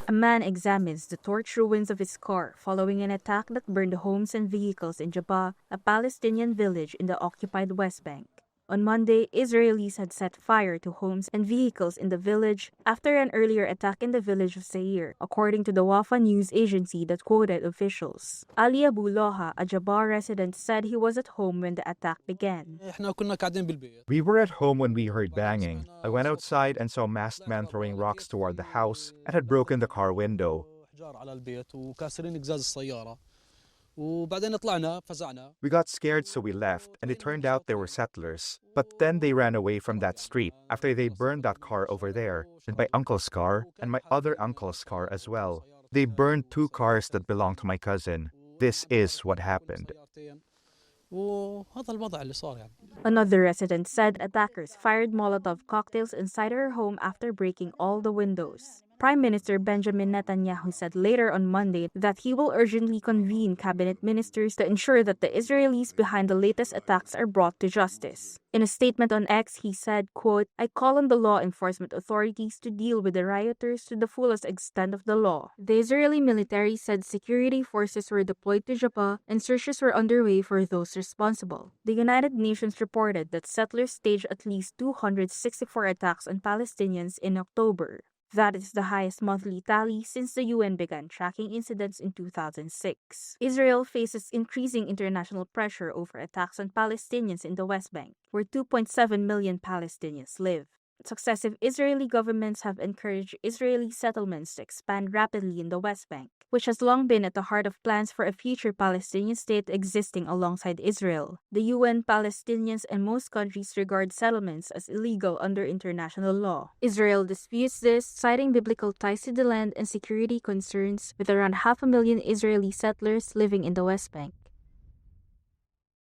A man examines the torched ruins of his car following an attack that burned homes and vehicles in Jabba, a Palestinian village in the occupied West Bank. On Monday, Israelis had set fire to homes and vehicles in the village after an earlier attack in the village of Seir, according to the Wafa news agency that quoted officials. Ali Abu Loha, a Jabba resident, said he was at home when the attack began. We were at home when we heard banging. I went outside and saw masked men throwing rocks toward the house and had broken the car window. We got scared, so we left, and it turned out they were settlers. But then they ran away from that street after they burned that car over there, and my uncle's car, and my other uncle's car as well. They burned 2 cars that belonged to my cousin. This is what happened. Another resident said attackers fired Molotov cocktails inside her home after breaking all the windows. Prime Minister Benjamin Netanyahu said later on Monday that he will urgently convene cabinet ministers to ensure that the Israelis behind the latest attacks are brought to justice. In a statement on X, he said, quote, "I call on the law enforcement authorities to deal with the rioters to the fullest extent of the law." The Israeli military said security forces were deployed to Jaffa and searches were underway for those responsible. The United Nations reported that settlers staged at least 264 attacks on Palestinians in October. That is the highest monthly tally since the UN began tracking incidents in 2006. Israel faces increasing international pressure over attacks on Palestinians in the West Bank, where 2.7 million Palestinians live. Successive Israeli governments have encouraged Israeli settlements to expand rapidly in the West Bank, which has long been at the heart of plans for a future Palestinian state existing alongside Israel. The UN, Palestinians, and most countries regard settlements as illegal under international law. Israel disputes this, citing biblical ties to the land and security concerns, with around 500,000 Israeli settlers living in the West Bank.